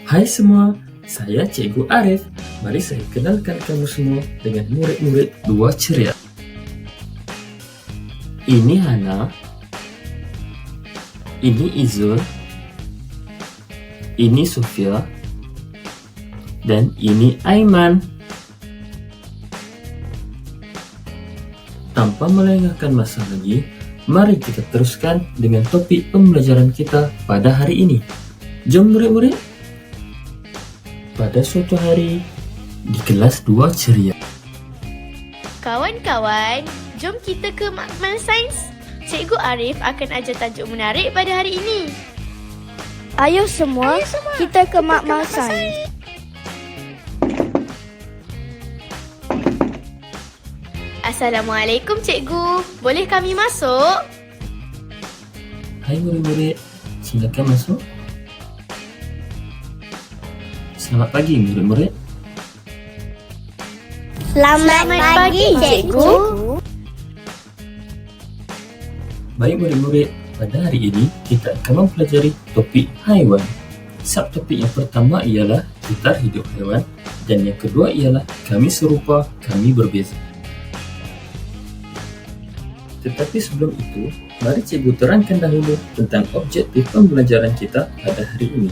Hai semua, saya Cikgu Arif. Mari saya kenalkan kamu semua dengan murid-murid dua ceria. Ini Hana, ini Izul, ini Sofia, dan ini Aiman. Tanpa melengahkan masa lagi, mari kita teruskan dengan topik pembelajaran kita pada hari ini. Jom murid-murid. Pada suatu hari, di kelas 2 ceria. Kawan-kawan, jom kita ke Makmal Sains. Cikgu Arif akan ajar tajuk menarik pada hari ini. Ayo semua, kita ke Makmal Sains. Assalamualaikum cikgu, boleh kami masuk? Hai murid-murid, silakan masuk. Selamat pagi murid-murid. Selamat pagi, cikgu. Baik murid-murid, pada hari ini kita akan mempelajari topik haiwan. Subtopik yang pertama ialah kitar hidup haiwan dan yang kedua ialah kami serupa, kami berbeza. Tetapi sebelum itu, mari cikgu terangkan dahulu tentang objektif pembelajaran kita pada hari ini.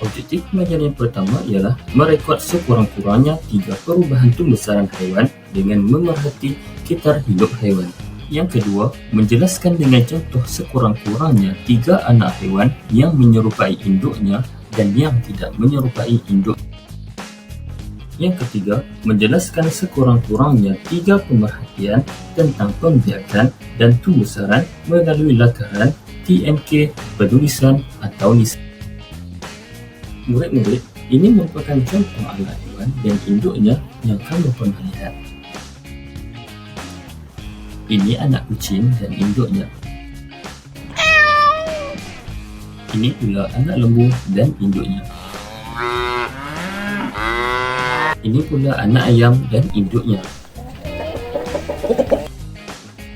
Objektif pembelajaran yang pertama ialah merekod sekurang-kurangnya 3 perubahan pembesaran haiwan dengan memerhati kitar hidup haiwan. Yang kedua, menjelaskan dengan contoh sekurang-kurangnya 3 anak haiwan yang menyerupai induknya dan yang tidak menyerupai induk. Yang ketiga, menjelaskan sekurang-kurangnya 3 pemerhatian tentang pembiakan dan pembesaran melalui lakaran TNK, penulisan atau lisan. Murid-murid, ini merupakan contoh anak haiwan dan induknya yang kamu pernah lihat. Ini anak kucing dan induknya. Ini pula anak lembu dan induknya. Ini pula anak ayam dan induknya.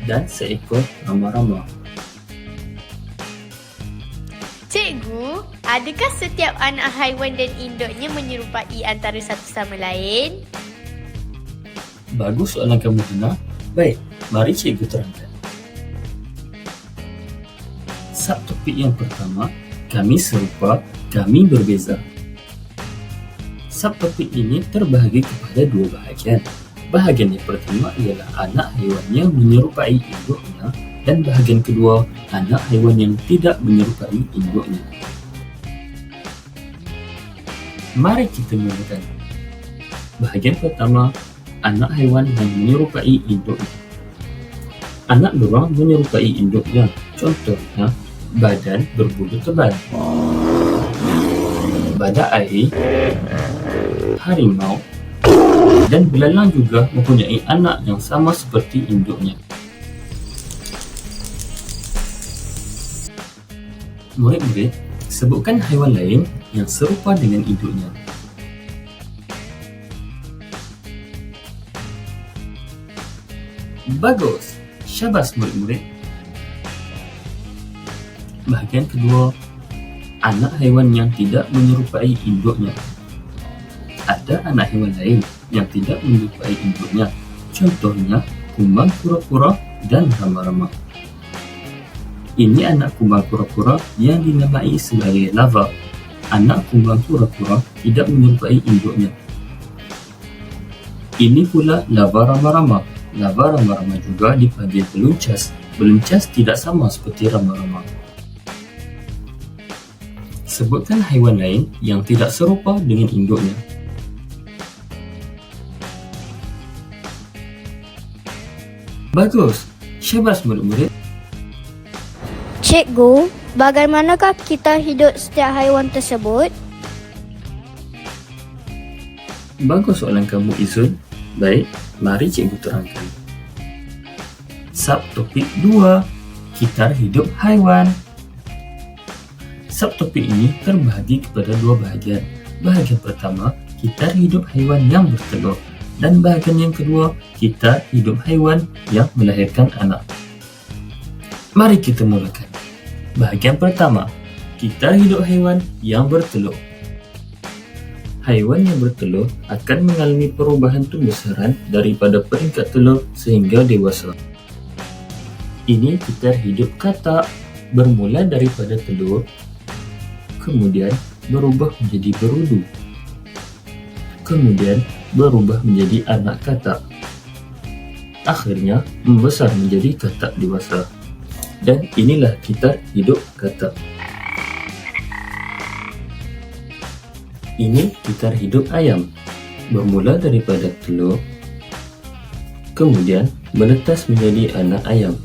Dan seekor rama-rama. Cikgu, adakah setiap anak haiwan dan induknya menyerupai antara satu sama lain? Bagus soalan kamu, Hana. Baik, mari cikgu terangkan. Subtopik yang pertama, kami serupa, kami berbeza. Subtopik ini terbahagi kepada 2 bahagian. Bahagian yang pertama ialah anak haiwan yang menyerupai induknya dan bahagian kedua, anak haiwan yang tidak menyerupai induknya. Mari kita mulakan. Bahagian pertama, anak haiwan yang menyerupai induknya. Anak beruang menyerupai induknya. Contohnya, badan berbulu tebal, badak air, harimau, dan belalang juga mempunyai anak yang sama seperti induknya. Murid-murid, sebutkan haiwan lain yang serupa dengan induknya. Bagus, syabas murid-murid. Bahagian kedua, anak haiwan yang tidak menyerupai induknya. Ada anak haiwan lain yang tidak menyerupai induknya. Contohnya, kumbang kura-kura dan rama-rama. Ini anak kumbang kura-kura yang dinamai sebagai lava. Anak kumbang kura-kura tidak menyerupai induknya. Ini pula lava rama-rama. Lava rama-rama juga dipanggil beluncas. Beluncas tidak sama seperti rama-rama. Sebutkan haiwan lain yang tidak serupa dengan induknya. Bagus, syabas murid-murid. Cikgu, bagaimanakah kita hidup setiap haiwan tersebut? Bagus soalan kamu, Izul. Baik, mari cikgu terangkan. Subtopik 2, kitar hidup haiwan. Subtopik ini terbahagi kepada 2 bahagian. Bahagian pertama, kitar hidup haiwan yang bertelur. Dan bahagian yang kedua, kita hidup haiwan yang melahirkan anak. Mari kita mulakan. Bahagian pertama, kita hidup haiwan yang bertelur. Haiwan yang bertelur akan mengalami perubahan pembesaran daripada peringkat telur sehingga dewasa. Ini kita hidup katak, bermula daripada telur, kemudian berubah menjadi berudu, kemudian berubah menjadi anak katak, akhirnya membesar menjadi katak dewasa. Dan inilah kita hidup katak. Ini kita hidup ayam, bermula daripada telur, kemudian menetas menjadi anak ayam,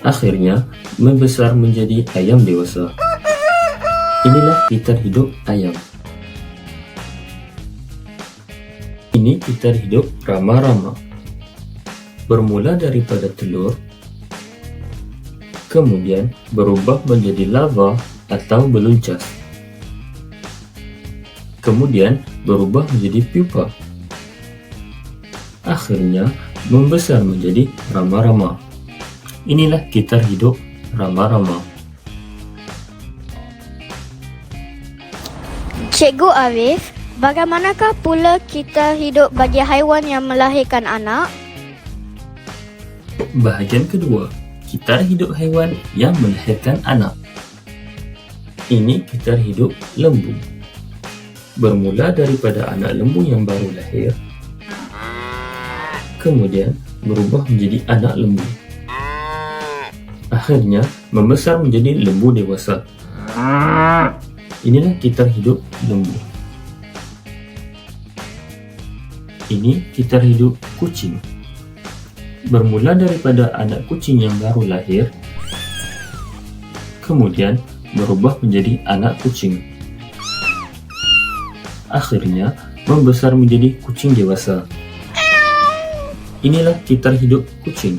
akhirnya membesar menjadi ayam dewasa. Inilah kita hidup ayam. Ini kita hidup rama-rama, bermula daripada telur, kemudian berubah menjadi larva atau beluncas, kemudian berubah menjadi pupa, akhirnya membesar menjadi rama-rama. Inilah kita hidup rama-rama. Cikgu Arif, bagaimanakah pula kita hidup bagi haiwan yang melahirkan anak? Bahagian kedua, kita hidup haiwan yang melahirkan anak. Ini kita hidup lembu, bermula daripada anak lembu yang baru lahir, kemudian berubah menjadi anak lembu, akhirnya membesar menjadi lembu dewasa. Inilah kita hidup lembu. Ini kita hidup kucing, bermula daripada anak kucing yang baru lahir, kemudian berubah menjadi anak kucing, akhirnya membesar menjadi kucing dewasa. Inilah kita hidup kucing.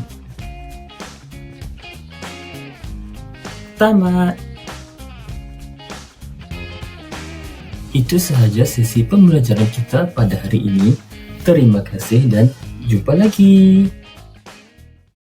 Tamat. Itu sahaja sesi pembelajaran kita pada hari ini. Terima kasih dan jumpa lagi.